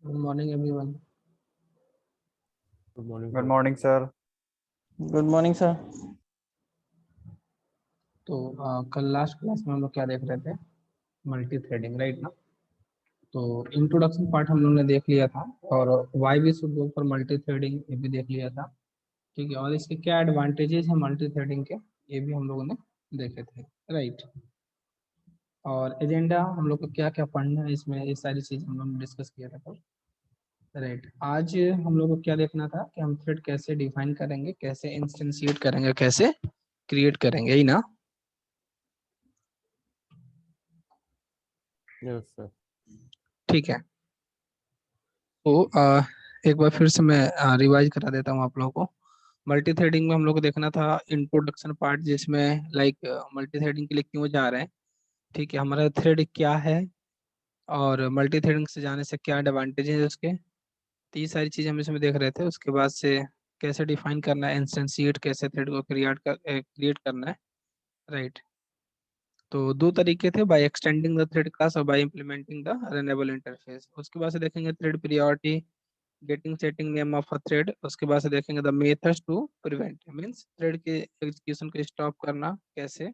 Good morning everyone. Good morning good morning sir. Good morning sir. तो कल last class में हम लोग क्या देख रहे थे? मल्टी थ्रेडिंग, राइट ना? तो इंट्रोडक्शन पार्ट हम लोग ने देख लिया था, और why we should go for multithreading ये भी देख लिया था। ठीक है, और इसके क्या एडवांटेजेस हैं मल्टी थ्रेडिंग के, ये भी हम लोगों ने देखे थे, राइट। और एजेंडा हम लोग को क्या क्या पढ़ना है इसमें, ये सारी चीज़ हम लोग ने डिस्कस किया था कल, राइट। आज हम लोग को क्या देखना था कि हम थ्रेड कैसे डिफाइन करेंगे, कैसे इंस्टेंशिएट करेंगे, कैसे क्रिएट करेंगे, यही ना? Yes sir. ठीक है, तो एक बार फिर से मैं रिवाइज करा देता हूँ आप लोगों को। मल्टी थ्रेडिंग में हम लोग को देखना था इंट्रोडक्शन पार्ट, जिसमें लाइक मल्टी थ्रेडिंग के लिए क्यों जा रहे हैं, ठीक है, हमारा थ्रेड क्या है, और मल्टी थ्रेडिंग से जाने से क्या एडवांटेज है उसके, तो ये सारी चीज़ हम इसमें देख रहे थे। उसके बाद से कैसे डिफाइन करना है इंस्टेंशिएट, कैसे थ्रेड को क्रिएट करना है, राइट। तो दो तरीके थे, by extending the thread class और by implementing the runnable interface. उसके बाद से देखेंगे thread priority, getting setting name of a thread. उसके बाद से देखेंगे the methods to prevent, means thread के एग्जीक्यूशन को स्टॉप करना कैसे,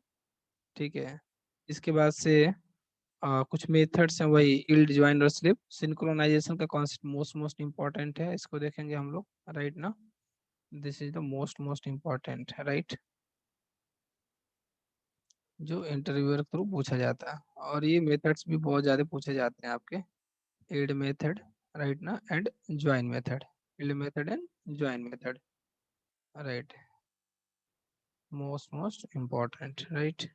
ठीक है। इसके बाद से कुछ मेथड्स हैं, वही इल्ड, ज्वाइन और स्लिप। सिंक्रोनाइजेशन का कॉन्सेप्ट मोस्ट मोस्ट इम्पॉर्टेंट है, इसको देखेंगे हम लोग, राइट ना? This is the most most important, right, जो इंटरव्यूअर के थ्रू पूछा जाता है। और ये मेथड्स भी बहुत ज़्यादा पूछे जाते हैं आपके, इल्ड मेथड, राइट ना, and join method, yield method and join method, right, most important, right?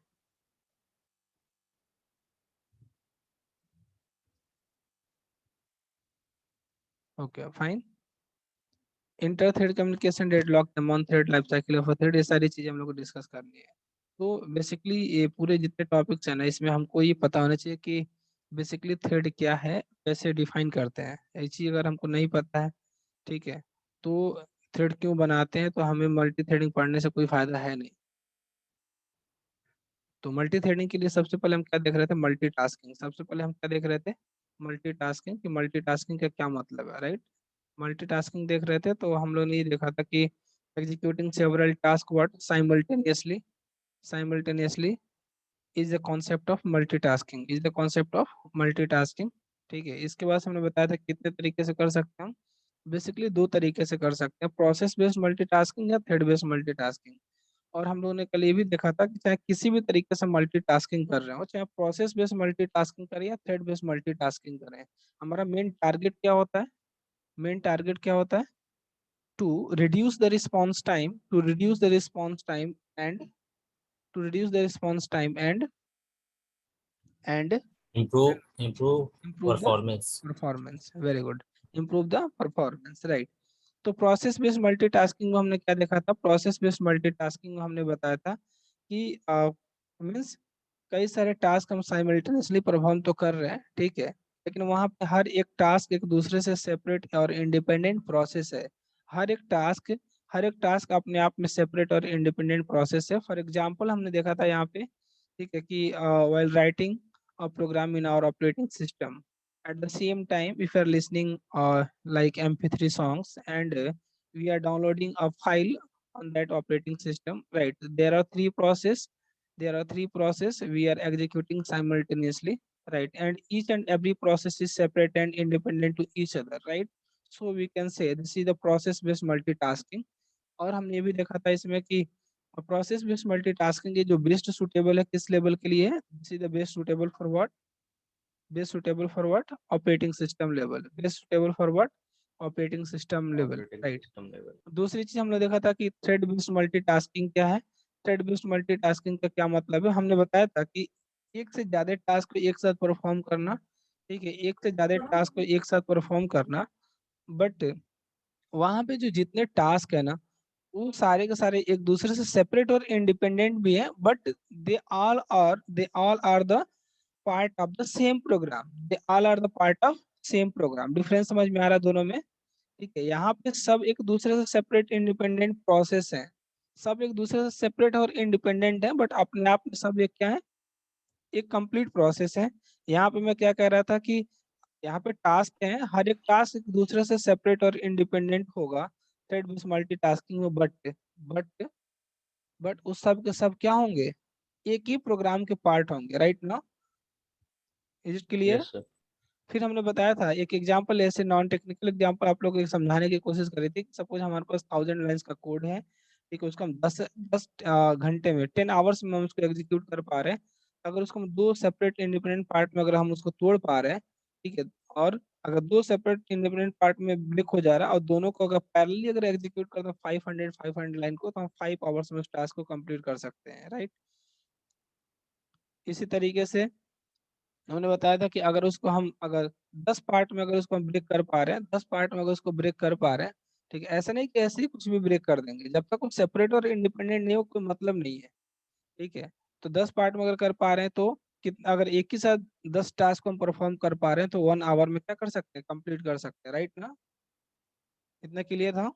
Okay, fine. Inter thread communication, deadlock, non thread life cycle of thread, ये सारी चीजें हम लोग को डिस्कस करनी है। तो बेसिकली ये पूरे जितने टॉपिक्स हैं ना, इसमें हमको ये पता होना चाहिए कि बेसिकली थ्रेड क्या है, कैसे डिफाइन करते हैं, ये चीज अगर हमको नहीं पता है, ठीक है, तो थ्रेड क्यों बनाते हैं, तो हमें मल्टी थ्रेडिंग पढ़ने से कोई फायदा है नहीं। तो मल्टी थ्रेडिंग के लिए सबसे पहले हम क्या देख रहे थे? मल्टीटास्किंग। सबसे पहले हम क्या देख रहे थे? मल्टीटास्किंग, कि मल्टीटास्किंग का क्या मतलब है, राइट। मल्टीटास्किंग देख रहे थे, तो हम लोग ने ये देखा था कि executing several task what simultaneously, simultaneously is the concept of multitasking, is the concept of multitasking, ठीक है। इसके बाद से हमने बताया था कितने तरीके से कर सकते हैं हम, बेसिकली दो तरीके से कर सकते हैं, प्रोसेस बेस्ड मल्टीटास्किंग या थ्रेड बेस्ड मल्टीटास्किंग। और हम लोगों ने कल ये भी देखा था कि चाहे किसी भी तरीके से मल्टीटास्किंग कर रहे हो, चाहे प्रोसेस बेस्ड मल्टीटास्किंग करें या थ्रेड बेस्ड मल्टीटास्किंग करें, हमारा मेन टारगेट क्या होता है? मेन टारगेट क्या होता है? To reduce the response time, to reduce the response time and to reduce the response time and improve improve the performance. performance, very good, improve the performance, right। तो process based multitasking में हमने क्या देखा था? Process based multitasking में हमने बताया था कि मीन्स कई सारे टास्क हम साइमल्टेनियसली परफॉर्म तो कर रहे हैं, ठीक है, लेकिन वहाँ पे हर एक टास्क एक दूसरे से सेपरेट और इंडिपेंडेंट प्रोसेस है। हर एक टास्क, हर एक टास्क अपने आप में सेपरेट और इंडिपेंडेंट प्रोसेस है। फॉर एग्जांपल हमने देखा था यहाँ पे, ठीक है, कि while writing a program in our operating system, at the same time if you are listening like mp3 songs, and we are downloading a file on that operating system, right, there are three process, there are three process we are executing simultaneously, right, and each and every process is separate and independent to each other, right। So we can say this is the process based multitasking। और हमने ये भी देखा था इसमें कि process based multitasking जो best suitable है किस लेवल के लिए है? This is the best suitable for what? Best suitable for what? Operating system level, best suitable for what? Operating system level, right. दूसरी चीज हमने देखा था कि थ्रेड बेस्ड मल्टीटास्किंग क्या है? थ्रेड बेस्ड मल्टीटास्किंग का क्या मतलब है? हमने बताया था कि एक से ज्यादा टास्क को एक साथ परफॉर्म करना, ठीक है, एक से ज्यादा टास्क को एक साथ परफॉर्म करना, बट वहां पे जो जितने टास्क है ना, वो सारे के सारे एक दूसरे से सेपरेट और इंडिपेंडेंट भी है, but they all are the part of the same program, they all are the part of same program. Difference समझ में आ रहा है दोनों में? ठीक है, यहाँ पे सब एक दूसरे से सेपरेट इंडिपेंडेंट प्रोसेस है, सब एक दूसरे से सेपरेट और इंडिपेंडेंट है, बट अपने आप में सब एक क्या है? एक कंप्लीट प्रोसेस है। यहाँ पे मैं क्या कह रहा था कि यहाँ पे टास्क है, हर एक टास्क एक दूसरे से सेपरेट और इंडिपेंडेंट होगा थ्रेड बेस्ड मल्टीटास्किंग में, बट बट उस सब के सब क्या होंगे, एक ही प्रोग्राम के पार्ट होंगे, राइट ना? Is it clear? Yes, sir. फिर हमने बताया था एक एग्जांपल, ऐसे नॉन टेक्निकल एग्जांपल आप लोगों को समझाने की कोशिश करी थी। सपोज हमारे पास 1000 लाइन्स का कोड है, ठीक है, उसको हम 10 घंटे में 10 आवर्स में हम उसको एग्जीक्यूट कर पा रहे हैं। अगर उसको हम दो सेपरेट इंडिपेंडेंट पार्ट में अगर हम उसको तोड़ पा रहे हैं, ठीक है, और अगर दो सेपरेट इंडिपेंडेंट पार्ट में ब्रेक हो जा रहा है और दोनों को अगर पैरेलली अगर एग्जीक्यूट करते हैं 500 लाइन को, तो हम 5 आवर्स में उस टास्क को कंप्लीट कर सकते हैं, राइट? इसी तरीके से हमने बताया था कि अगर उसको हम अगर 10 पार्ट में अगर उसको हम ब्रेक कर पा रहे हैं, 10 पार्ट में अगर उसको ब्रेक कर पा रहे हैं, ठीक है, ऐसा नहीं कि ऐसे ही कुछ भी ब्रेक कर देंगे, जब तक वो सेपरेट और इंडिपेंडेंट नहीं हो कोई मतलब नहीं है, ठीक है। तो 10 पार्ट में अगर कर पा रहे हैं तो कितना, अगर एक ही साथ 10 टास्क को हम परफॉर्म कर पा रहे हैं तो 1 आवर में क्या कर सकते हैं, कंप्लीट कर सकते हैं, राइट ना? इतना क्लियर था?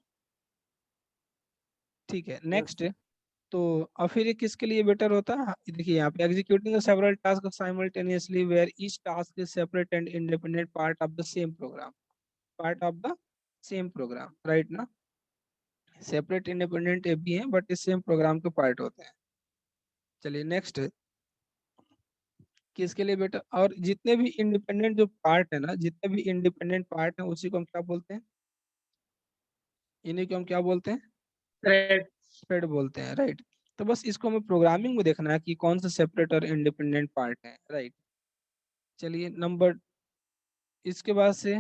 ठीक है, नेक्स्ट। तो और फिर ये किसके लिए बेटर होता है? देखिए यहाँ पे executing several task simultaneously where each task is separate and independent part of the same program, part of the same program, right ना? सेपरेट इंडिपेंडेंट ये भी हैं बट इस सेम प्रोग्राम के पार्ट होते हैं। चलिए नेक्स्ट, किसके लिए बेटर? और जितने भी इंडिपेंडेंट जो पार्ट है ना, जितने भी इंडिपेंडेंट पार्ट हैं उसी को हम क्या बोलते हैं, इन्हीं को हम क्या बोलते हैं, थ्रेड, थ्रेड बोलते हैं, राइट? तो बस इसको हमें प्रोग्रामिंग में देखना है कि कौन सा सेपरेट और इंडिपेंडेंट पार्ट है, राइट? चलिए नंबर, इसके बाद से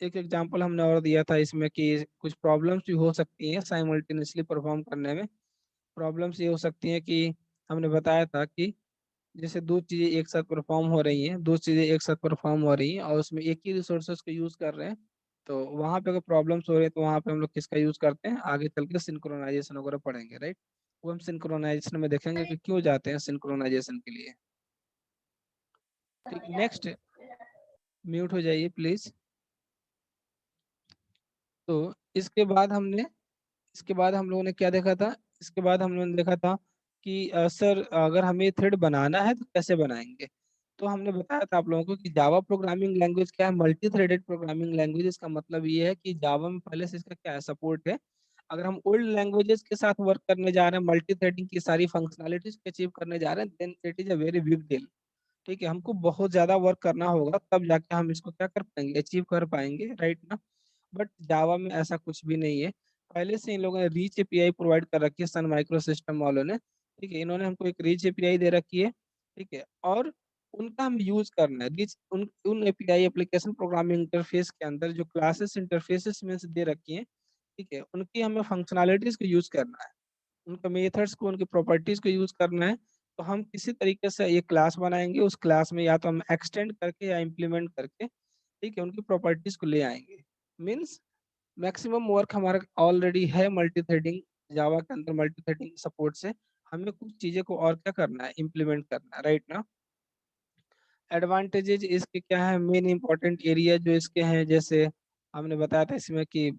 एक एग्जांपल हमने और दिया था इसमें कि कुछ प्रॉब्लम्स भी हो सकती हैं साइमल्टेनियसली परफॉर्म करने में। प्रॉब्लम्स ये हो सकती हैं कि हमने बताया था कि जैसे दो चीज़ें एक साथ परफॉर्म हो रही हैं, दो चीज़ें एक साथ परफॉर्म हो रही हैं और उसमें एक ही रिसोर्सेज को यूज़ कर रहे हैं, तो वहाँ पे अगर प्रॉब्लम्स हो रही है तो वहाँ पे हम लोग किसका यूज़ करते हैं, आगे चल के सिंक्रोनाइजेशन वगैरह पढ़ेंगे, राइट? वो हम सिंक्रोनाइजेशन में देखेंगे कि क्यों जाते हैं सिंक्रोनाइजेशन के लिए। ठीक, नेक्स्ट, म्यूट हो जाइए प्लीज। तो इसके बाद हमने, इसके बाद हम लोगों ने क्या देखा था, इसके बाद हम लोगों ने देखा था कि सर अगर हमें थ्रेड बनाना है तो कैसे बनाएंगे? तो हमने बताया था आप लोगों को कि जावा प्रोग्रामिंग लैंग्वेज क्या है, मल्टी थ्रेडेड प्रोग्रामिंग लैंग्वेज। इसका मतलब ये है कि जावा में पहले से इसका क्या है, सपोर्ट है। अगर हम ओल्ड लैंग्वेजेस के साथ वर्क करने जा रहे हैं, मल्टी थ्रेडिंग की सारी फंक्शनैलिटीज अचीव करने जा रहे हैं, then it is a very big deal. ठीक है, हमको बहुत ज्यादा वर्क करना होगा तब जाके हम इसको क्या कर पाएंगे, अचीव कर पाएंगे, राइट ना? बट जावा में ऐसा कुछ भी नहीं है। पहले से इन लोगों ने रीच एपीआई प्रोवाइड कर रखी है, सन माइक्रो सिस्टम वालों ने, ठीक है, इन्होंने हमको एक रीच एपीआई दे रखी है, ठीक है, और उनका हम यूज करना है। रीच उन एपीआई एप्लीकेशन प्रोग्रामिंग इंटरफेस के अंदर जो क्लासेस इंटरफेसेस में से दे रखी हैं, ठीक है, उनकी हमें फंक्शनैलिटीज को यूज करना है, उनका मेथड्स को, उनकी प्रॉपर्टीज को यूज करना है। तो हम किसी तरीके से ये क्लास बनाएंगे, उस क्लास में या तो हम एक्सटेंड करके या इम्प्लीमेंट करके, ठीक है, उनकी प्रॉपर्टीज को ले आएंगे। मीन्स मैक्सिमम वर्क हमारा ऑलरेडी है मल्टी थ्रेडिंग, जावा के अंदर मल्टी थ्रेडिंग सपोर्ट से हमें कुछ चीजें को और क्या करना है, इम्प्लीमेंट करना है, राइट ना? एडवांटेजेस इसके क्या है, मेन इंपॉर्टेंट एरिया जो इसके हैं, जैसे हमने बताया था इसमें कि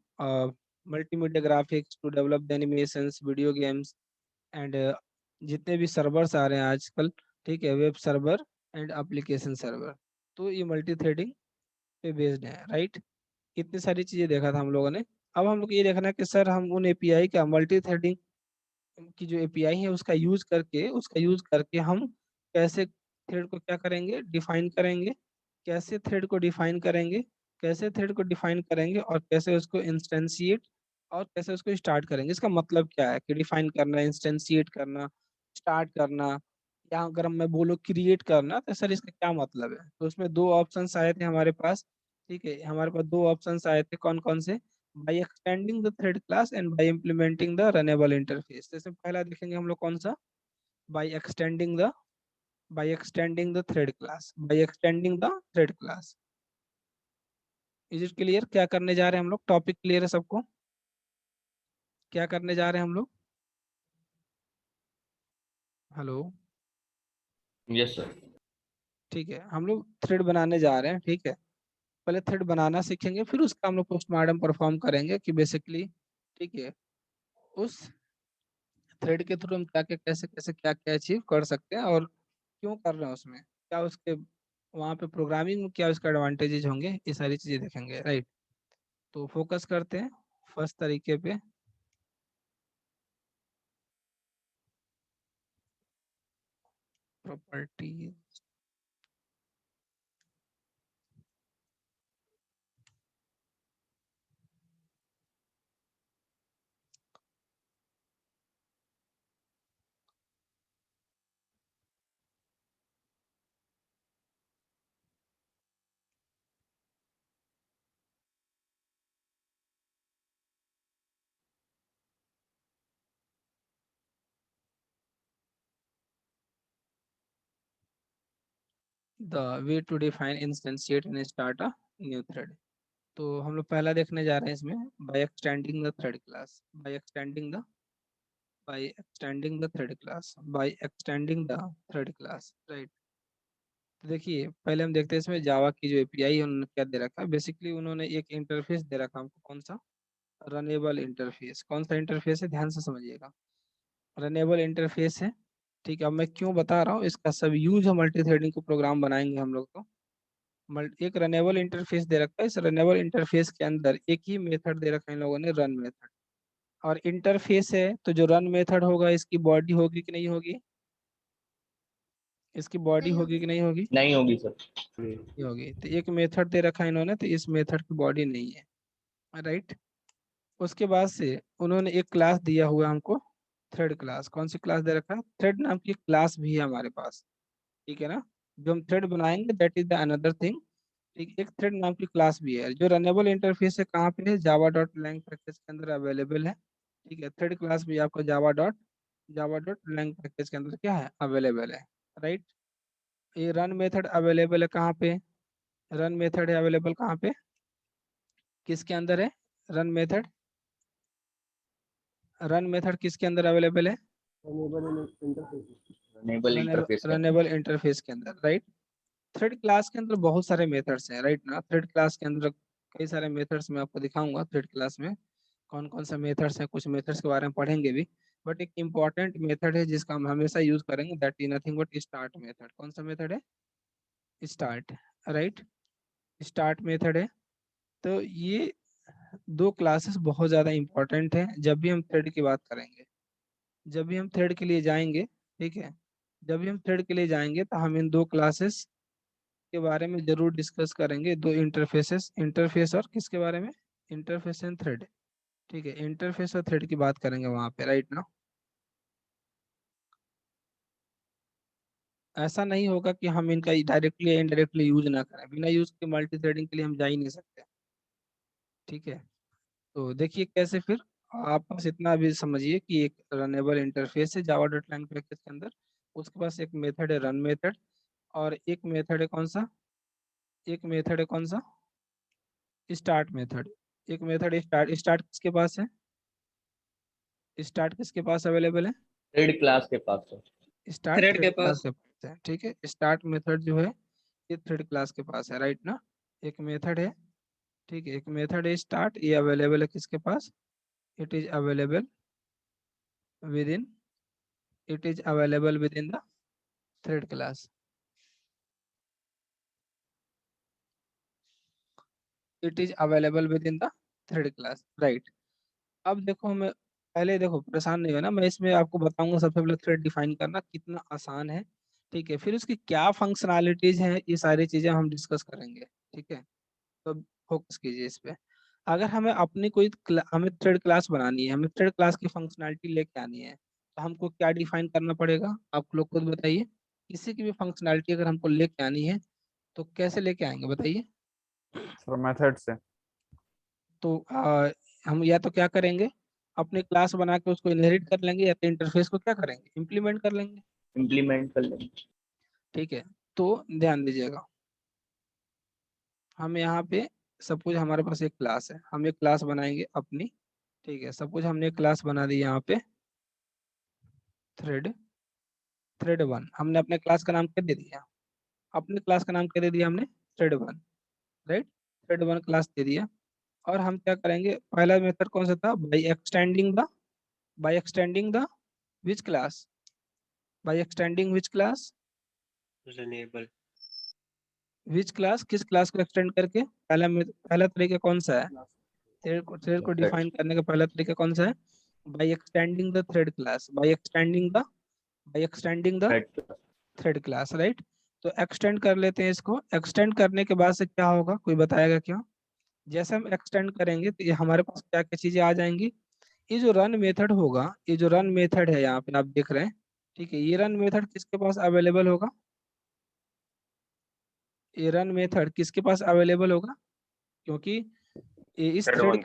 multimedia graphics to develop the animations, video games and जितने भी सर्वर्स आ रहे हैं आजकल, ठीक है, web server and application server, तो ये मल्टी थ्रेडिंग पे बेस्ड है, राइट? इतनी सारी चीजें देखा था हम लोगों ने। अब हम लोग ये देखना है कि सर हम उन एपीआई का, मल्टी थ्रेडिंग की जो एपीआई है उसका यूज करके हम कैसे थ्रेड को क्या करेंगे, डिफाइन करेंगे, कैसे थ्रेड को डिफाइन करेंगे, कैसे थ्रेड को डिफाइन करेंगे और कैसे उसको इंस्टेंशिएट और कैसे उसको स्टार्ट करेंगे। इसका मतलब क्या है कि डिफाइन करना, इंस्टेंशिएट करना, स्टार्ट करना, या अगर मैं बोलूँ क्रिएट करना, तो सर इसका क्या मतलब है? तो उसमें दो ऑप्शंस आए थे हमारे पास, ठीक है, हमारे पास दो ऑप्शंस आए थे, कौन कौन से? by extending the thread class and by implementing the runnable interface। जैसे पहला देखेंगे हम लोग कौन सा, by extending the, by extending the thread class। Is it clear क्या करने जा रहे हैं हम लोग? टॉपिक क्लियर है सबको? क्या करने जा रहे हैं हम लोग? हेलो? Yes, sir. ठीक है, हम लोग थ्रेड बनाने जा रहे हैं, ठीक है। पहले थ्रेड बनाना सीखेंगे, फिर उसका हम लोग पोस्टमार्टम परफॉर्म करेंगे कि बेसिकली, ठीक है, उस थ्रेड के थ्रू हम क्या क्या कैसे कैसे क्या क्या अचीव कर सकते हैं और क्यों कर रहे हैं, उसमें क्या उसके वहाँ पे प्रोग्रामिंग में क्या उसका एडवांटेजेज होंगे, ये सारी चीज़ें देखेंगे, राइट। तो फोकस करते हैं फर्स्ट तरीके पे। Property, the way to define instantiate and start a new thread. तो हम लोग पहला देखने जा रहे हैं इसमें, by extending the thread class, by extending the thread class, by extending the thread class, right. तो देखिए पहले हम देखते हैं इसमें जावा की जो एपीआई है उन्होंने क्या दे रखा है। बेसिकली उन्होंने एक इंटरफेस दे रखा हमको, कौन सा, रनेबल इंटरफेस। कौन सा इंटरफेस है, ध्यान से समझिएगा, रनेबल इंटरफेस है। ठीक है, अब मैं क्यों बता रहा हूँ, इसका सब यूज है मल्टी थ्रेडिंग को प्रोग्राम बनाएंगे हम लोग। तो एक रनेबल इंटरफेस दे रखा है, इस रनेबल इंटरफेस के अंदर एक ही मेथड दे रखा है इन लोगों ने, रन मेथड। और इंटरफेस है तो जो रन मेथड होगा इसकी बॉडी होगी कि नहीं होगी, इसकी बॉडी होगी कि नहीं होगी, नहीं होगी सर। नहीं होगी। तो एक मेथड दे रखा है इन्होंने, तो इस मेथड की बॉडी नहीं है, राइट। उसके बाद से उन्होंने एक क्लास दिया हुआ है हमको, थ्रेड क्लास। कौन सी क्लास दे रखा है, थ्रेड नाम की क्लास भी है हमारे पास, ठीक है ना। जो हम थ्रेड बनाएंगे that is the another thing. ठीक, एक थ्रेड नाम की क्लास भी है जो रनेबल इंटरफेस है, कहाँ पे है, जावा डॉट लैंग पैकेज के अंदर अवेलेबल है। ठीक है, थ्रेड क्लास भी आपको जावा डॉट लैंग पैकेज के अंदर क्या है, अवेलेबल है, राइट। ये रन मेथड अवेलेबल है कहाँ पे, रन मेथड है अवेलेबल कहाँ पे, किसके अंदर है, रन मेथड, रन मेथड किसके अंदर अवेलेबल है, इनेबल इंटरफेस के अंदर। रनेबल इंटरफेस के अंदर, राइट। थ्रेड क्लास के अंदर बहुत सारे मेथड्स हैं, राइट ना। थ्रेड क्लास के अंदर कई सारे मेथड्स मैं आपको दिखाऊंगा थ्रेड क्लास में, कौन कौन सा मेथड्स हैं, कुछ मेथड्स के बारे में पढ़ेंगे भी। बट एक इम्पॉर्टेंट मेथड है जिसका हम हमेशा यूज करेंगे, that is nothing but start method. कौन सा मेथड है, स्टार्ट, राइट, स्टार्ट मेथड है। तो ये दो क्लासेस बहुत ज़्यादा इंपॉर्टेंट है जब भी हम थ्रेड की बात करेंगे, जब भी हम थ्रेड के लिए जाएंगे, ठीक है, जब भी हम थ्रेड के लिए जाएंगे तो हम इन दो क्लासेस के बारे में जरूर डिस्कस करेंगे, दो इंटरफेसेस, इंटरफेस और किसके बारे में, इंटरफेस एंड थ्रेड। ठीक है, इंटरफेस और थ्रेड की बात करेंगे वहाँ पे, राइट ना। ऐसा नहीं होगा कि हम इनका डायरेक्टली या इनडायरेक्टली यूज ना करें, बिना यूज के मल्टी थ्रेडिंग के लिए हम जा ही नहीं सकते। ठीक है, तो देखिए कैसे फिर, आप बस इतना भी समझिए कि एक रनेबल इंटरफेस है जावा डॉट लैंग पैकेज के अंदर, उसके पास एक मेथड है रन मेथड, और एक मेथड है कौन सा, एक मेथड है कौन सा, स्टार्ट मेथड। एक मेथड स्टार्ट, स्टार्ट किसके पास है, स्टार्ट किसके पास अवेलेबल है, थ्रेड क्लास के पास सर। स्टार्ट थ्रेड के थ्रेड क्लास पास। के पास है। ठीक है, स्टार्ट मेथड जो है ये थ्रेड क्लास के पास है, राइट ना। एक मेथड है, ठीक है, एक मेथड है स्टार्ट, ये अवेलेबल है किसके पास, it is available within, it is available within the thread class, it is available within the thread class, right. अब देखो हमें, पहले देखो परेशान नहीं होना, मैं इसमें आपको बताऊंगा सबसे पहले थ्रेड डिफाइन करना कितना आसान है। ठीक है, फिर उसकी क्या फंक्शनैलिटीज हैं, ये सारी चीजें हम डिस्कस करेंगे। ठीक है, तो फोकस कीजिए इस पे। अगर हमें अपनी कोई हमें थ्रेड क्लास बनानी है, हमें थ्रेड क्लास की फंक्शनैलिटी लेके आनी है, तो हमको क्या डिफाइन करना पड़ेगा, आप लोग खुद बताइए। किसी की भी फंक्शनैलिटी अगर हमको लेके आनी है तो कैसे लेके आएंगे बताइए। सर मेथड से। तो हम या तो क्या करेंगे, अपनी क्लास बना के उसको इनहेरिट कर लेंगे, या तो इंटरफेस को क्या करेंगे, इम्प्लीमेंट कर लेंगे। इम्प्लीमेंट कर लेंगे। ठीक है, तो ध्यान दीजिएगा, हम यहाँ पे सपोज हमारे पास एक क्लास है, हम एक क्लास बनाएंगे अपनी। ठीक है, सपोज हमने एक क्लास बना दी यहाँ पे, थ्रेड, थ्रेड वन। हमने अपने क्लास का नाम क्या दे दिया, अपने क्लास का नाम क्या दे दिया हमने, thread one, right. Thread one class दे दिया। और हम क्या करेंगे, पहला मेथड कौन सा था, by extending the which class, by extending which class, runnable which class, किस क्लास को एक्सटेंड करके, पहला तरीका कौन सा है, थ्रेड को डिफाइन करने का पहला तरीका कौन सा है, by extending the thread class, by extending the thread class, right. तो एक्सटेंड कर लेते हैं इसको, एक्सटेंड करने के बाद से क्या होगा, कोई बताएगा क्या। जैसे हम एक्सटेंड करेंगे तो ये हमारे पास क्या क्या चीजें आ जाएंगी, ये जो रन मेथड होगा, ये जो रन मेथड है यहाँ पे आप देख रहे हैं, ठीक है, ये रन मेथड किसके पास अवेलेबल होगा, ये रन मेथड किसके पास अवेलेबल होगा, क्योंकि इस थ्रेड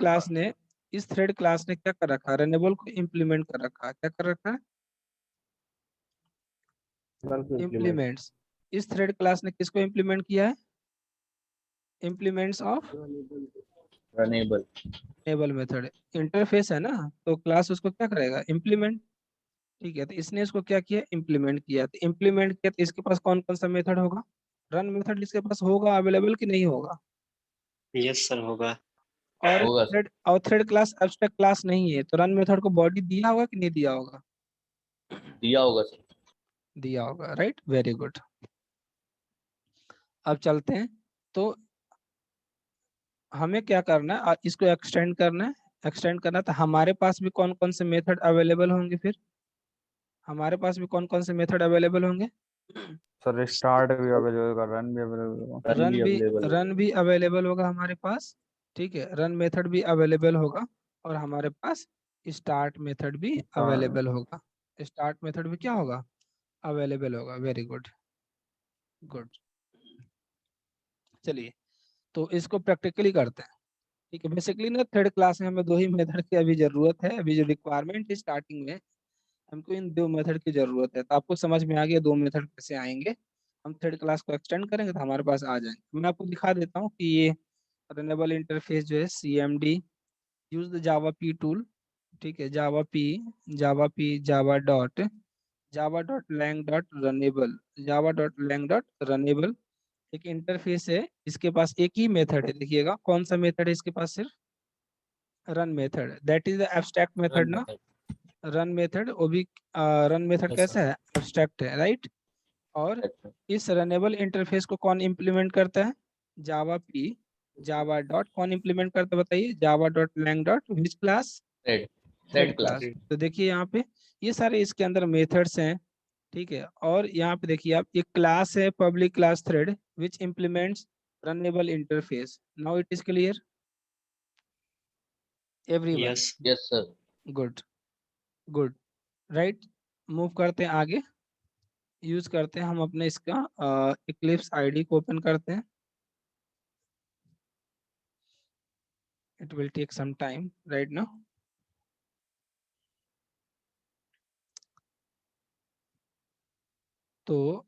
क्लास ने क्या कर रखा है, रनेबल को इम्प्लीमेंट कर रखा है, क्या कर रखा है, इम्प्लीमेंट्स। इस थ्रेड क्लास ने किसको इम्प्लीमेंट किया है, implements of runnable method, interface है ना, तो क्लास उसको क्या करेगा, इम्प्लीमेंट, ठीक है। तो इसने इसको क्या किया, इम्प्लीमेंट किया, तो इम्प्लीमेंट किया तो इसके पास कौन कौन सा मेथड होगा, रन मेथड इसके पास होगा अवेलेबल कि नहीं होगा, यस सर होगा। और थ्रेड क्लास एब्स्ट्रैक्ट क्लास नहीं है, तो रन मेथड को बॉडी दिया होगा कि नहीं दिया होगा, दिया होगा सर, दिया होगा, राइट, वेरी गुड। अब चलते हैं, तो हमें क्या करना है, इसको एक्सटेंड करना है, एक्सटेंड करना, तो हमारे पास भी कौन कौन से मेथड अवेलेबल होंगे, फिर हमारे पास भी कौन कौन से मेथड अवेलेबल होंगे, सर स्टार्ट भी अवेलेबल होगा, रन भी अवेलेबल होगा। रन भी अवेलेबल होगा हमारे पास, ठीक है, रन मेथड भी अवेलेबल होगा, और हमारे पास स्टार्ट मेथड भी अवेलेबल होगा, स्टार्ट मेथड भी क्या होगा, अवेलेबल होगा, वेरी गुड, गुड। चलिए, तो इसको प्रैक्टिकली करते हैं, ठीक है। बेसिकली ना थर्ड क्लास में हमें दो ही मेथड की अभी जरूरत है, अभी जो रिक्वायरमेंट है स्टार्टिंग में हमको इन दो मेथड की जरूरत है, तो आपको समझ में आ गया दो मेथड कैसे आएंगे, हम थर्ड क्लास को एक्सटेंड करेंगे तो हमारे पास आ जाएंगे। मैं आपको दिखा देता हूँ कि ये रनेबल इंटरफेस जो है CMD, use the javap tool, ठीक है, Java dot lang dot runnable, एक इंटरफेस है, इसके पास एक ही मेथड है, देखिएगा कौन सा मेथड है इसके पास, सिर्फ run method, that is the abstract method ना, रन मेथड, वो भी रन मेथड कैसा है, एब्स्ट्रैक्ट है, राइट। और इस रनेबल इंटरफेस को कौन इम्प्लीमेंट करता है, जावा डॉट कौन इम्प्लीमेंट करता है बताइए, Java dot lang dot which class, thread class. तो देखिए यहाँ पे ये सारे इसके अंदर मेथड्स हैं, ठीक है, और यहाँ पे देखिए आप, एक क्लास है public class thread which implements runnable interface, now it is clear everyone, yes sir, good, good, right. Move करते हैं आगे, यूज करते हैं हम अपने इसका इक्लिप्स आईडी को ओपन करते हैं, it will take some time right now. तो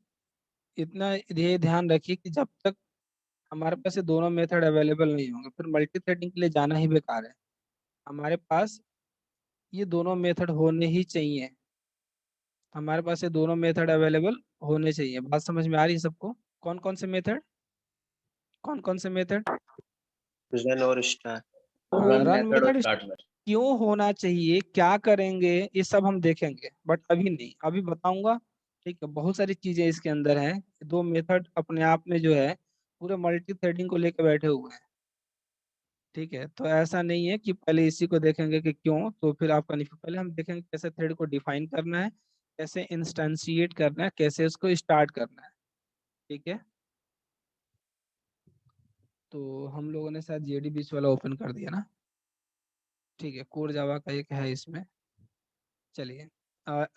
इतना ये ध्यान रखिए कि जब तक हमारे पास ये दोनों मेथड अवेलेबल नहीं होंगे फिर मल्टी थ्रेडिंग के लिए जाना ही बेकार है, हमारे पास ये दोनों मेथड होने ही चाहिए, हमारे पास ये दोनों मेथड अवेलेबल होने चाहिए। बात समझ में आ रही है सबको, कौन कौन से मेथड, कौन कौन से मेथड, रन और स्टार्ट, रन मेथड क्यों होना चाहिए, क्या करेंगे, ये सब हम देखेंगे, बट अभी नहीं, अभी बताऊंगा, ठीक है। बहुत सारी चीजें इसके अंदर हैं, दो मेथड अपने आप में जो है पूरे मल्टी थ्रेडिंग को लेकर बैठे हुए हैं, ठीक है। तो ऐसा नहीं है कि पहले इसी को देखेंगे कि क्यों, तो फिर आपका नहीं, पहले हम देखेंगे कैसे थ्रेड को डिफाइन करना है, कैसे इंस्टेंशिएट करना है, कैसे उसको स्टार्ट करना है, ठीक है। तो हम लोगों ने शायद JDBC वाला ओपन कर दिया ना, ठीक है, कोर जावा का एक है इसमें, चलिए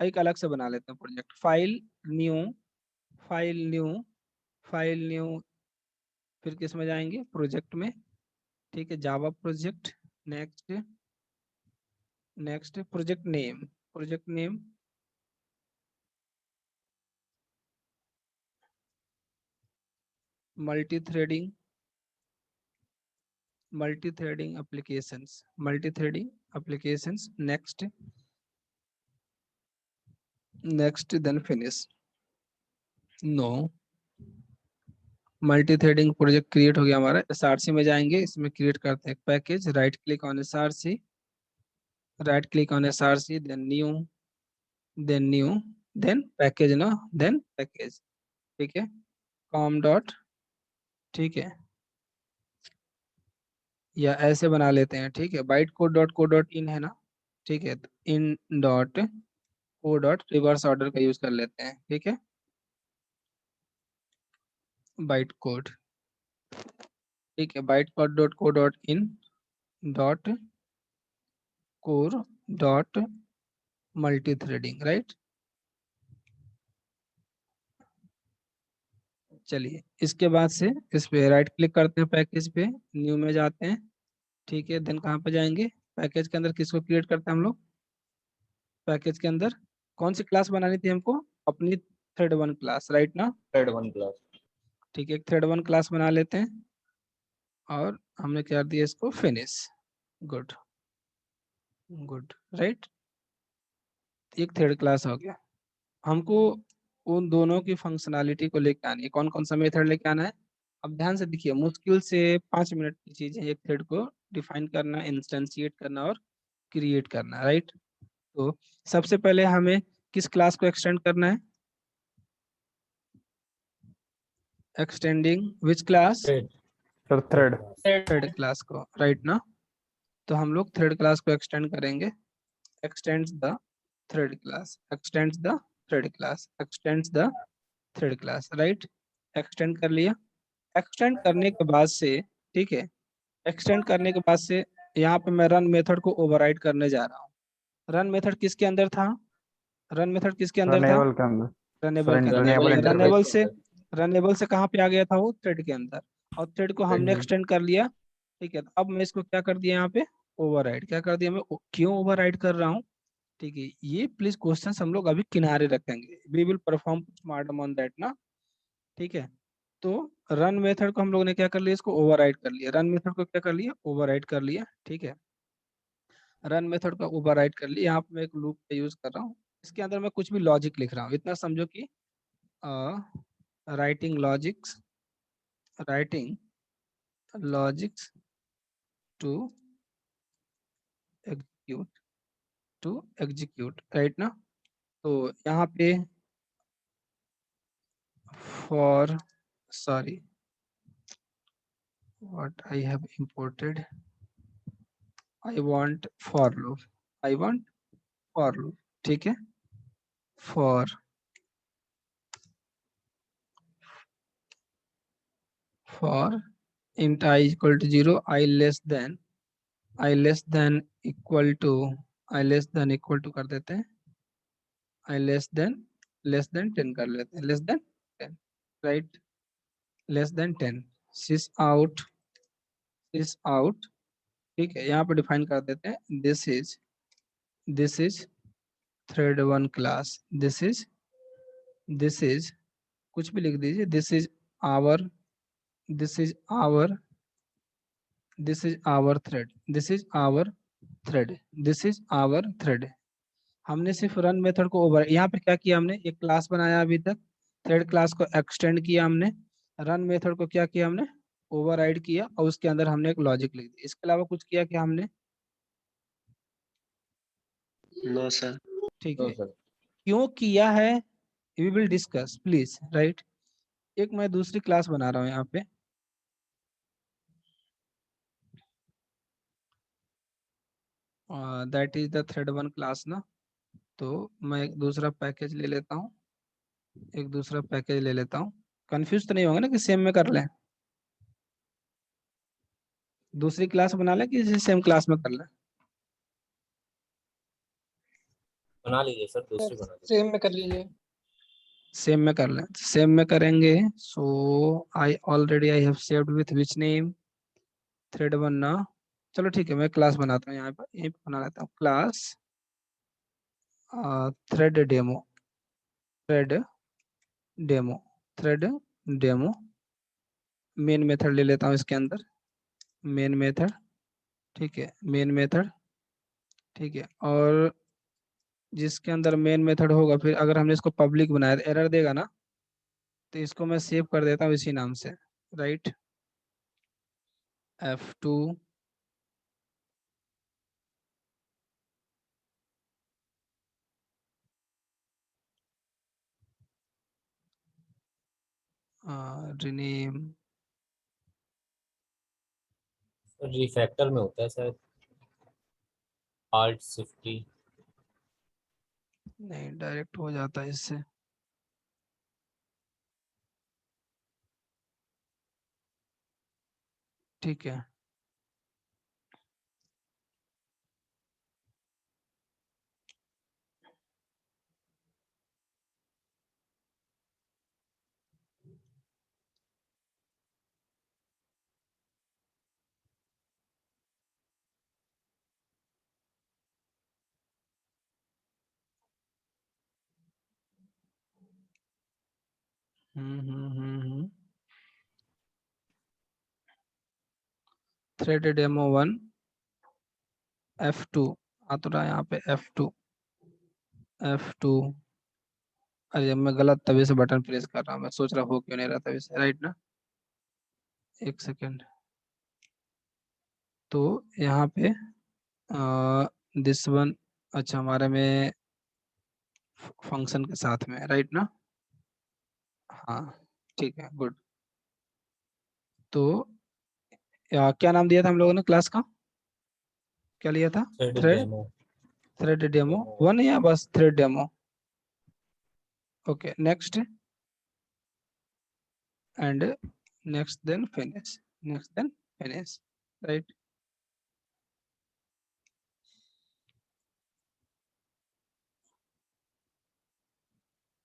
एक अलग से बना लेते हैं project, file new file new, फिर किस में जाएंगे, प्रोजेक्ट में, ठीक है, Java project, next next project name multi threading applications, next then finish, no, multi threading project create हो गया हमारा, SRC में जाएंगे, इसमें क्रिएट करते हैं package, right click on SRC, then new then package ना, then package, ठीक है, com ठीक है, या ऐसे बना लेते हैं, ठीक है, byte code dot co dot in है ना, ठीक है, तो in dot co dot reverse order का यूज कर लेते हैं, ठीक है, बाइट कोड, ठीक है, byte code dot co dot in dot core dot multi threading, right. चलिए इसके बाद से इस पे राइट क्लिक करते हैं, पैकेज पे न्यू में जाते हैं, ठीक है, देन कहाँ पे जाएंगे, पैकेज के अंदर किसको क्रिएट करते हैं हम लोग, पैकेज के अंदर कौन सी क्लास बनानी थी हमको, अपनी थ्रेड वन क्लास, राइट ना, थ्रेड वन क्लास। ठीक है, एक थ्रेड वन क्लास बना लेते हैं और हमने कर दिया इसको फिनिश, गुड गुड, राइट, एक थ्रेड क्लास हो गया। हमको उन दोनों की फंक्शनैलिटी को लेके आनी है, कौन कौन सा मेथड लेके आना है, अब ध्यान से देखिए, मुश्किल से 5 मिनट की चीज है एक थ्रेड को डिफाइन करना, इंस्टेंशिएट करना और क्रिएट करना, राइट। तो सबसे पहले हमें किस क्लास को एक्सटेंड करना है, extending which class, sir thread thread class को, राइट ना, तो हम लोग थ्रेड क्लास को एक्सटेंड करेंगे, extends the thread class, extends the thread class, extends the thread class, right, extend कर लिया, extend करने के बाद से, ठीक है, extend करने के बाद से यहाँ पे मैं रन मेथड को ओवरराइड करने जा रहा हूँ। रन मेथड किसके अंदर था, रन मेथड किसके अंदर था, रनेबल के अंदर, रनेबल सर के अंदर, रनेबल इंटरफेस। रनेबल से, रनेबल से कहाँ पे आ गया था वो, थ्रेड के अंदर, और थ्रेड को हमने एक्सटेंड कर लिया, ठीक है, तो अब मैं इसको क्या कर दिया यहाँ पे, ओवरराइड, क्या कर दिया मैं, क्यों ओवरराइड कर रहा हूँ, ठीक है, ये प्लीज क्वेश्चंस हम लोग अभी किनारे रखेंगे, we will perform postmortem on that ना, ठीक है। तो रन मेथड को हम लोग ने क्या कर लिया, इसको ओवरराइड कर लिया, रन मेथड को क्या कर लिया, ओवरराइड कर लिया, ठीक है, रन मेथड को ओवरराइड कर लिया, यहाँ पे मैं एक लूप का यूज कर रहा हूँ, इसके अंदर मैं कुछ भी लॉजिक लिख रहा हूँ, इतना समझो कि writing logics, writing logics to execute, to execute, right ना, तो यहाँ पे for, sorry, what I have imported, I want for loop, I want for loop, ठीक है, for int I equal to 0, I less than, I less than equal to, I less than equal to कर देते हैं, I less than 10 कर लेते हैं, less than 10, right, less than 10, sys out, sys out, ठीक है, यहाँ पे डिफाइन कर देते हैं, this is thread one class, this is कुछ भी लिख दीजिए, our this is our this is our thread, this is our thread, this is our thread, हमने सिर्फ रन मेथड को ओवर, यहाँ पे क्या किया हमने, एक क्लास बनाया अभी तक, थ्रेड क्लास को एक्सटेंड किया हमने, रन मेथड को क्या किया हमने, ओवरराइड किया, और उसके अंदर हमने एक लॉजिक लिख दिया, इसके अलावा कुछ किया क्या हमने, नो सर। ठीक तो है, सर क्यों किया है, we will discuss please, right. एक मैं दूसरी क्लास बना रहा हूँ यहाँ पे, that is the thread one class ना, तो मैं एक दूसरा पैकेज ले लेता हूँ, एक दूसरा पैकेज ले लेता हूँ, कंफ्यूज तो नहीं होगा ना कि सेम में कर लें, दूसरी क्लास बना लें कि सेम क्लास में कर लें, बना लीजिए सर, दूसरी बना लीजिए। सेम में कर लीजिए। सेम में कर लें, सेम में करेंगे, so I already I have saved with which name, thread one ना, चलो ठीक है, मैं क्लास बनाता हूँ यहाँ पर, यहीं पे बना लेता हूँ class thread demo, thread demo, thread demo, main method ले लेता हूँ इसके अंदर, मेन मेथड, ठीक है, मेन मेथड, ठीक है, और जिसके अंदर मेन मेथड होगा, फिर अगर हमने इसको पब्लिक बनाया तो एरर देगा ना, तो इसको मैं सेव कर देता हूँ इसी नाम से, राइट, F2 rename रिफैक्टर में होता है शायद, Alt Shift T। नहीं, डायरेक्ट हो जाता है इससे। ठीक है, थ्रेड डेमो 1 F2 आ तो रहा है यहाँ पे F2। अरे मैं गलत तभी से बटन प्रेस कर रहा हूँ, मैं सोच रहा हो क्यों नहीं रहा तभी से, राइट ना। एक सेकेंड। तो यहाँ पे दिस वन, अच्छा हमारे में फंक्शन के साथ में, राइट ना। हाँ ठीक है, गुड। तो क्या नाम दिया था हम लोगों ने क्लास का, क्या लिया था? Thread thread demo thread demo demo 1 या बस thread demo? Okay, next and next then finish, right.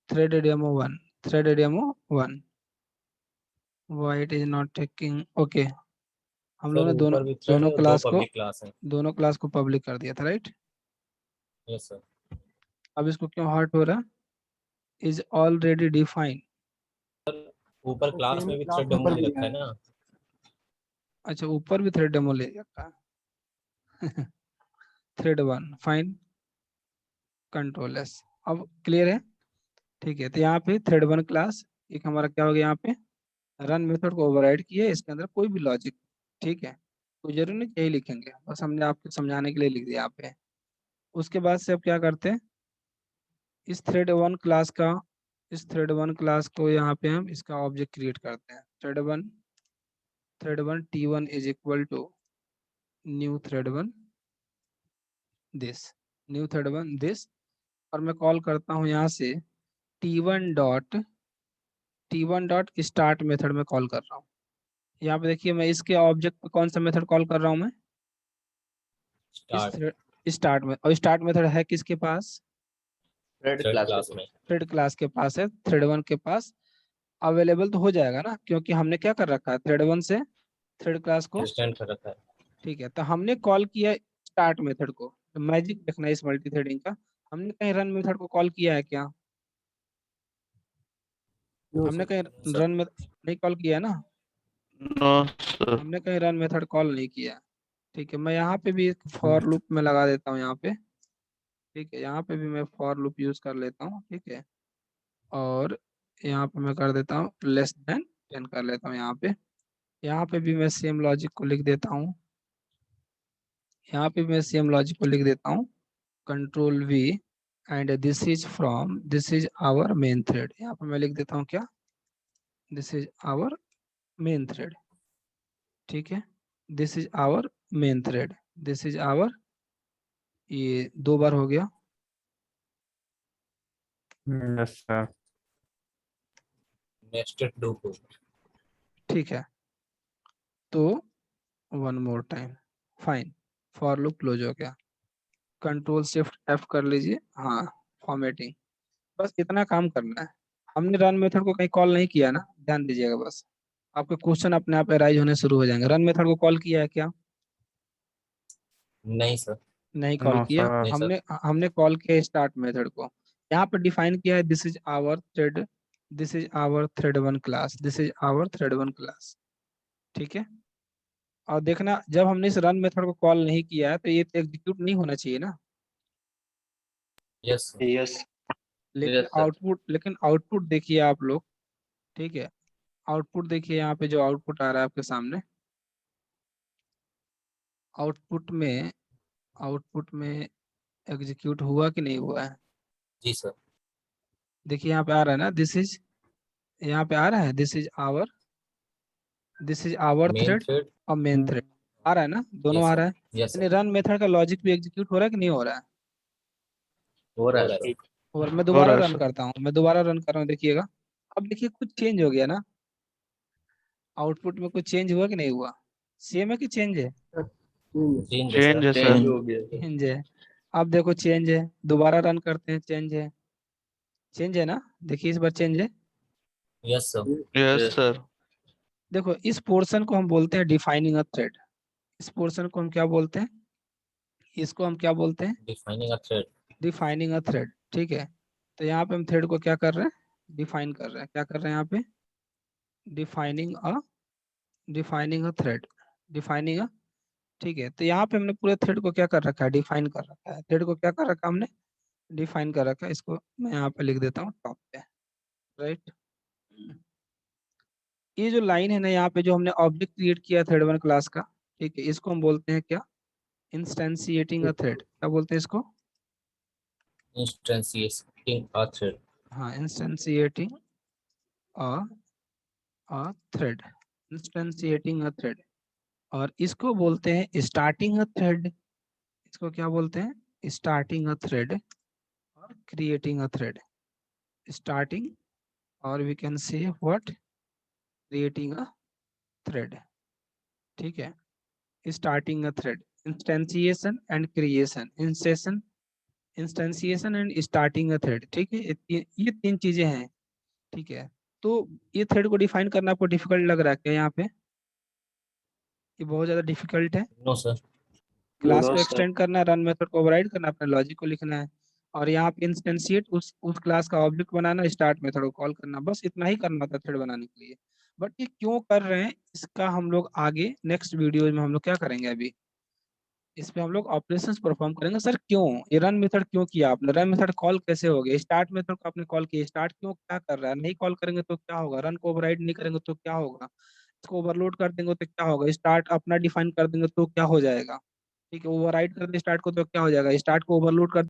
Thread demo 1 why it is not taking, okay हम सर लोगों ने ऊपर भी थ्रेड है और दो पब्लिक क्लास है। दोनों क्लास को पब्लिक कर दिया था, राइट। Yes sir. अब इसको क्यों हर्ट हो रहा है? Is already define. ऊपर क्लास में भी थ्रेड डेमो दे रखा है ना। अच्छा, ऊपर भी थ्रेड डेमो ले रखा है। Thread 1 fine, control S. अब क्लियर है? ठीक है, तो यहाँ पे थ्रेड 1 क्लास एक हमारा क्या हो गया, यहाँ पे रन मेथड को ओवरराइड किया, इसके अंदर कोई भी लॉजिक, ठीक है, कोई जरूरी नहीं यही लिखेंगे, बस हमने आपको समझाने के लिए लिख दिया यहाँ पे। उसके बाद से अब क्या करते हैं, इस थ्रेड 1 क्लास का, इस थ्रेड 1 क्लास को यहाँ पे हम इसका ऑब्जेक्ट क्रिएट करते हैं। Thread one T1 is equal to new thread 1 this, और मैं कॉल करता हूँ यहाँ से T1 डॉट स्टार्ट मेथड में कॉल कर रहा हूँ। यहाँ पे देखिए मैं इसके ऑब्जेक्ट पे कौन सा मेथड कॉल कर रहा हूँ मैं, स्टार्ट स्टार्ट में, और स्टार्ट मेथड है किसके पास? थ्रेड थ्रेड क्लास क्लास में। थ्रेड क्लास के पास है, थ्रेड 1 के पास अवेलेबल तो हो जाएगा ना, क्योंकि हमने क्या कर रखा है, थ्रेड 1 से थ्रेड क्लास को, एक्सटेंड कर रखा है। ठीक है। तो हमने कॉल किया स्टार्ट मेथड को, तो मैजिक देखना है इस मल्टी थ्रेडिंग का, हमने कहीं रन मेथड को कॉल किया है क्या? हमने कहीं सर रन में नहीं कॉल किया है ना, नो सर। हमने कहीं रन मेथड कॉल नहीं किया। ठीक है, मैं यहाँ पे भी एक फॉर लूप में लगा देता हूँ यहाँ पे, ठीक है, यहाँ पे भी मैं फॉर लूप यूज कर लेता हूँ, ठीक है, और यहाँ पे मैं कर देता हूँ लेस देन 10 कर लेता हूँ यहाँ पे भी मैं सेम लॉजिक को लिख देता हूँ, यहाँ पे मैं सेम लॉजिक को लिख देता हूँ, control V and this is our main thread, यहाँ पे मैं लिख देता हूँ क्या, this is our main thread, ठीक है, this is our main thread, this is our, ये 2 बार हो गया, यस सर। Nested loop. ठीक है। तो 1 more time, fine, for loop close हो गया, कंट्रोल शिफ्ट F कर लीजिए, हाँ फॉर्मेटिंग, बस इतना काम करना है। हमने रन मेथड को कहीं कॉल नहीं किया ना, ध्यान दीजिएगा बस, आपके क्वेश्चन अपने आप अराइज होने शुरू हो जाएंगे। रन मेथड को कॉल किया है क्या? नहीं सर। नहीं कॉल नो किया, सर। नहीं सर। हमने कॉल किया स्टार्ट मेथड को, यहाँ पे डिफाइन किया है this is our thread, this is our thread 1 class, this is our thread 1 class, ठीक है। और देखना जब हमने इस रन मेथड को कॉल नहीं किया है तो ये एग्जीक्यूट नहीं होना चाहिए ना, यस सर। यस लेकिन आउटपुट देखिए आप लोग, ठीक है, आउटपुट देखिए यहाँ पे जो आउटपुट आ रहा है आपके सामने, आउटपुट में आउटपुट में एग्जीक्यूट हुआ कि नहीं हुआ है? जी सर। देखिए यहाँ पे आ रहा है ना, यहाँ पे आ रहा है this is our main thread thread. और मेन थ्रेड, आ रहा है ना, दोनों Yes, आ sir. रहा है। यस यानी सर, रन मेथड का लॉजिक भी एग्जीक्यूट हो रहा है कि नहीं हो रहा है? हो रहा है। और मैं हो दोबारा रहा है रन सर। करता हूँ, मैं दोबारा रन कर रहा हूँ, देखिएगा। अब देखिए कुछ चेंज हो गया ना, आउटपुट में कुछ चेंज हुआ कि नहीं हुआ? सेम है कि चेंज है? चेंज है चेंज है सर। सर। हो गया चेंज है। अब देखो चेंज है, दोबारा रन करते हैं, चेंज है। चेंज है ना, देखिए इस बार चेंज है। Yes sir, yes sir. देखो इस पोर्शन को हम बोलते हैं डिफाइनिंग अ थ्रेड। इस पोर्शन को हम क्या बोलते हैं? इसको हम क्या बोलते हैं? डिफाइनिंग अ थ्रेड। डिफाइनिंग अ थ्रेड, ठीक है। तो यहाँ पे हम थ्रेड को क्या कर रहे हैं? डिफाइन कर रहे हैं। क्या कर रहे हैं यहाँ पे? डिफाइनिंग अ थ्रेड, डिफाइनिंग अ, ठीक है। तो यहाँ पे हमने पूरे थ्रेड को क्या कर रखा है? डिफाइन कर रखा है। थ्रेड को क्या कर रखा है हमने? डिफाइन कर रखा है। इसको मैं यहाँ पे लिख देता हूँ टॉप पे, राइट। ये जो लाइन है ना, यहाँ पे जो हमने ऑब्जेक्ट क्रिएट किया थ्रेड वन क्लास का, ठीक है, इसको हम बोलते हैं क्या? इंस्टेंशिएटिंग अ थ्रेड। क्या बोलते हैं इसको? इंस्टेंशिएटिंग अ थ्रेड। हाँ, इंस्टेंशिएटिंग अ थ्रेड, इंस्टेंशिएटिंग अ थ्रेड। और इसको बोलते हैं स्टार्टिंग अ थ्रेड। इसको क्या बोलते हैं? स्टार्टिंग अ थ्रेड और क्रिएटिंग अ थ्रेड। स्टार्टिंग, और we can say what, creating a thread, ठीक है। Starting a thread, instantiation and creation, instantiation and starting a thread, ठीक है। ये तीन चीजें हैं, ठीक है। तो ये थ्रेड को डिफाइन करना आपको डिफिकल्ट लग रहा है क्या? यहाँ पे ये बहुत ज्यादा डिफिकल्ट है। No sir. क्लास को एक्सटेंड करना, रन मेथड को ओवरराइड करना, अपने लॉजिक को लिखना है, और यहाँ पे इंस्टेंशिएट उस क्लास का ऑब्जेक्ट बनाना, स्टार्ट मेथड को कॉल करना, बस इतना ही करना था थ्रेड बनाने के लिए। बट ये क्यों कर रहे हैं, इसका हम लोग आगे नेक्स्ट वीडियो में हम लोग क्या करेंगे, अभी इस पे हम लोग ऑपरेशंस परफॉर्म करेंगे। सर क्यों ये रन मेथड क्यों किया आपने? रन मेथड कॉल कैसे हो गया? स्टार्ट मेथड को आपने कॉल किया, स्टार्ट क्यों क्या कर रहा है? नहीं कॉल करेंगे तो क्या होगा? रन को ओवरराइड नहीं करेंगे तो क्या होगा? इसको ओवरलोड कर देंगे तो क्या होगा? स्टार्ट अपना डिफाइन कर देंगे तो क्या हो जाएगा? ठीक है, ओवरराइड कर दे स्टार्ट को तो क्या हो जाएगा? स्टार्ट को ओवरलोड कर